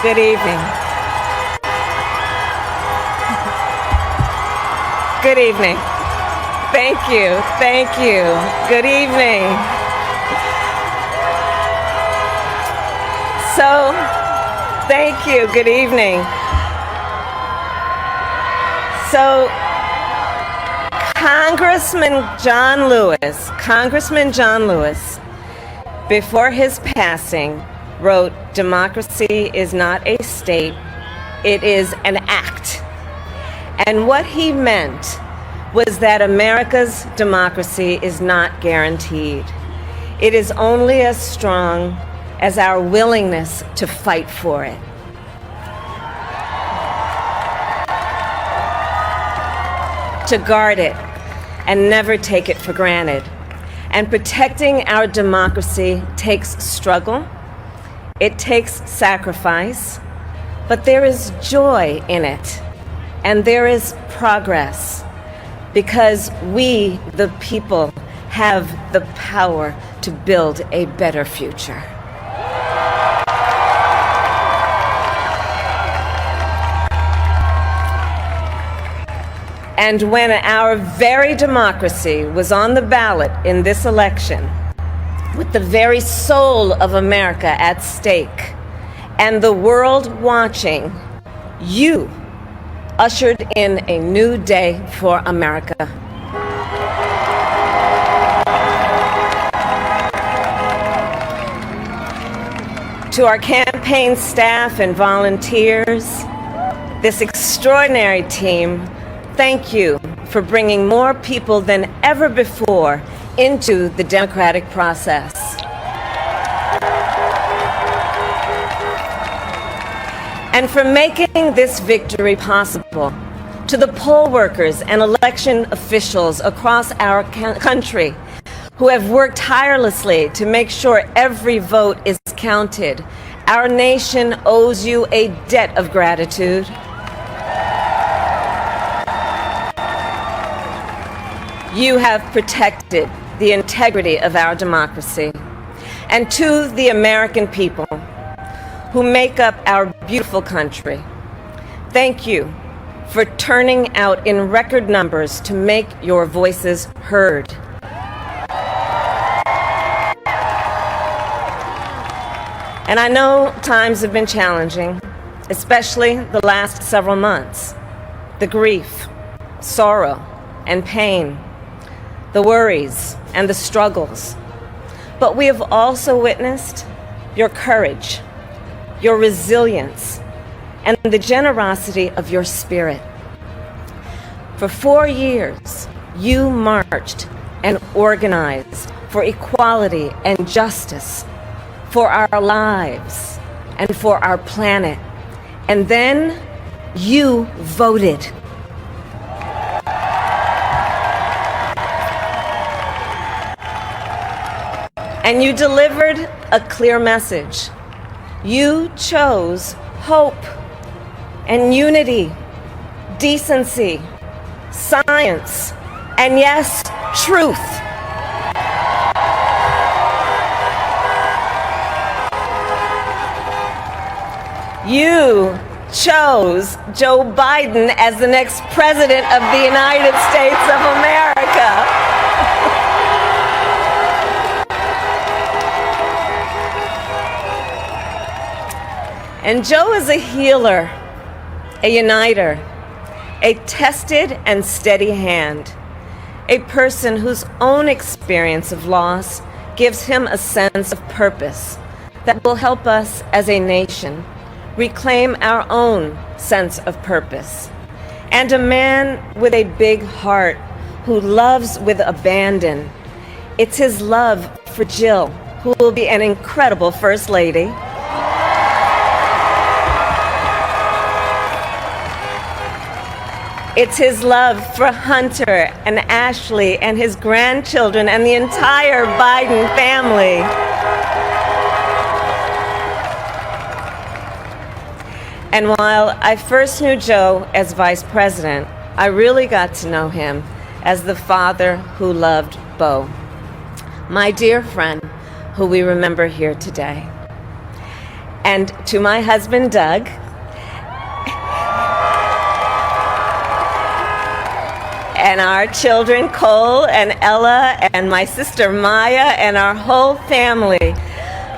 Good evening. Good evening. Thank you. Thank you. Good evening. So, thank you. Good evening. So, Congressman John Lewis, before his passing, wrote, "Democracy is not a state, it is an act." And what he meant was that America's democracy is not guaranteed. It is only as strong as our willingness to fight for it. To guard it and never take it for granted. And protecting our democracy takes struggle, it takes sacrifice, but there is joy in it, and there is progress, because we, the people, have the power to build a better future. And when our very democracy was on the ballot in this election, with the very soul of America at stake, and the world watching, you ushered in a new day for America. To our campaign staff and volunteers, this extraordinary team, thank you for bringing more people than ever before into the democratic process. And for making this victory possible. To the poll workers and election officials across our country who have worked tirelessly to make sure every vote is counted, our nation owes you a debt of gratitude. You have protected the integrity of our democracy. And to the American people who make up our beautiful country, thank you for turning out in record numbers to make your voices heard. And I know times have been challenging, especially the last several months. The grief, sorrow, and pain, the worries and the struggles. But we have also witnessed your courage, your resilience, and the generosity of your spirit. For 4 years, you marched and organized for equality and justice, for our lives and for our planet. And then you voted. And you delivered a clear message. You chose hope and unity, decency, science, and yes, truth. You chose Joe Biden as the next president of the United States of America. And Joe is a healer, a uniter, a tested and steady hand, a person whose own experience of loss gives him a sense of purpose that will help us as a nation reclaim our own sense of purpose. And a man with a big heart who loves with abandon. It's his love for Jill, who will be an incredible First Lady. It's his love for Hunter and Ashley and his grandchildren and the entire Biden family. And while I first knew Joe as vice president, I really got to know him as the father who loved Bo, my dear friend who we remember here today. and to my husband, Doug, and our children, Cole and Ella, and my sister, Maya, and our whole family.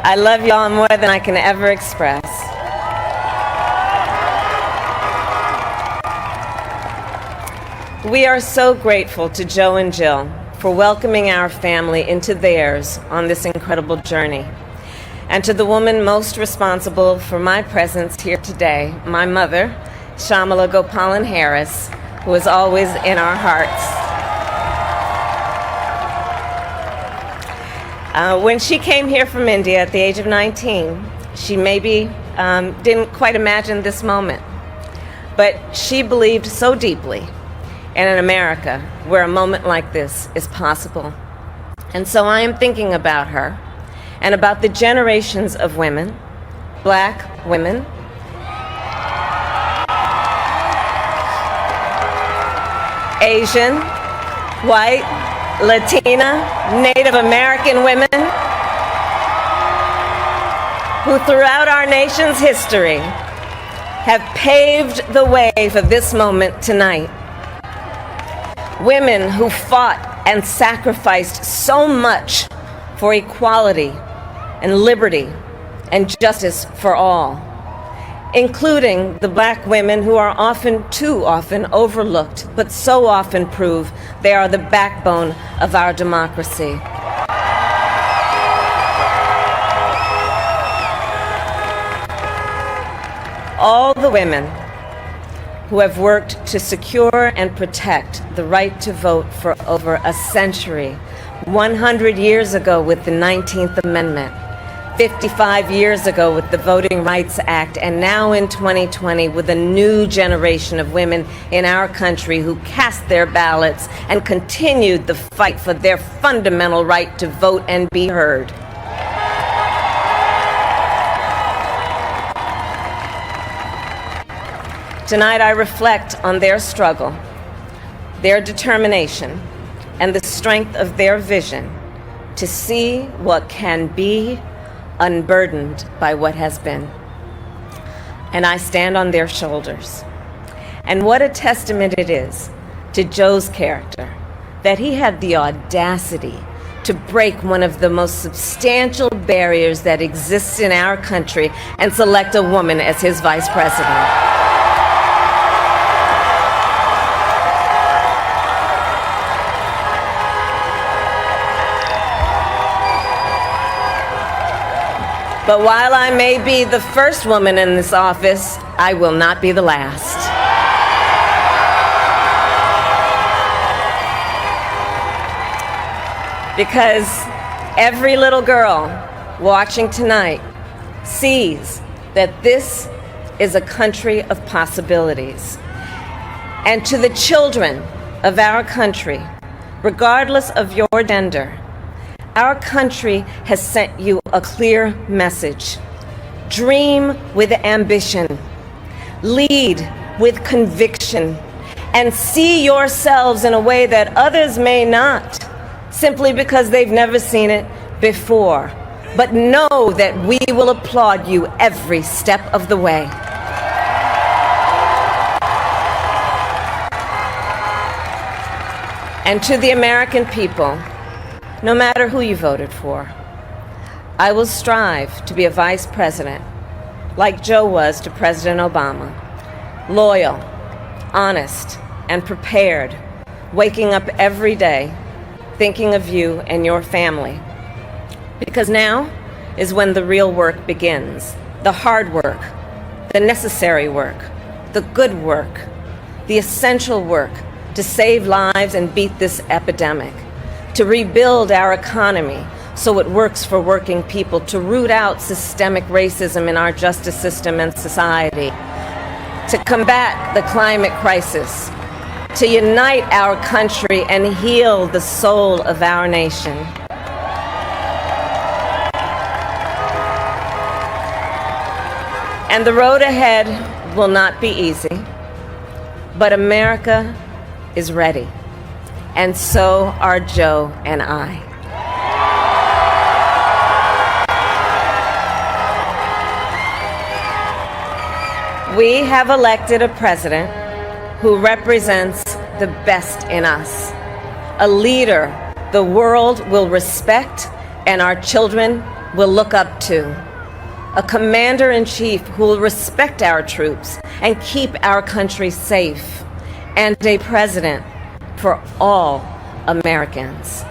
I love y'all more than I can ever express. We are so grateful to Joe and Jill for welcoming our family into theirs on this incredible journey. And to the woman most responsible for my presence here today, my mother, Shamala Gopalan Harris, who is always in our hearts. When she came here from India at the age of 19, she maybe didn't quite imagine this moment, but she believed so deeply in an America where a moment like this is possible. And so I am thinking about her and about the generations of women, Black women, Asian, white, Latina, Native American women who throughout our nation's history have paved the way for this moment tonight. Women who fought and sacrificed so much for equality and liberty and justice for all, including the Black women who are often, too often, overlooked, but so often prove they are the backbone of our democracy. All the women who have worked to secure and protect the right to vote for over a century, 100 years ago with the 19th Amendment, 55 years ago with the Voting Rights Act, and now in 2020 with a new generation of women in our country who cast their ballots and continued the fight for their fundamental right to vote and be heard. Tonight I reflect on their struggle, their determination, and the strength of their vision to see what can be unburdened by what has been. And I stand on their shoulders. And what a testament it is to Joe's character that he had the audacity to break one of the most substantial barriers that exists in our country and select a woman as his vice president. But while I may be the first woman in this office, I will not be the last. Because every little girl watching tonight sees that this is a country of possibilities. And to the children of our country, regardless of your gender, our country has sent you a clear message. Dream with ambition, lead with conviction, and see yourselves in a way that others may not, simply because they've never seen it before. But know that we will applaud you every step of the way. And to the American people, no matter who you voted for, I will strive to be a vice president, like Joe was to President Obama, loyal, honest, and prepared, waking up every day thinking of you and your family. Because now is when the real work begins, the hard work, the necessary work, the good work, the essential work to save lives and beat this epidemic, to rebuild our economy so it works for working people, to root out systemic racism in our justice system and society, to combat the climate crisis, to unite our country and heal the soul of our nation. And the road ahead will not be easy, but America is ready. And so are Joe and I. We have elected a president who represents the best in us, a leader the world will respect and our children will look up to, a commander-in-chief who will respect our troops and keep our country safe, and a president for all Americans.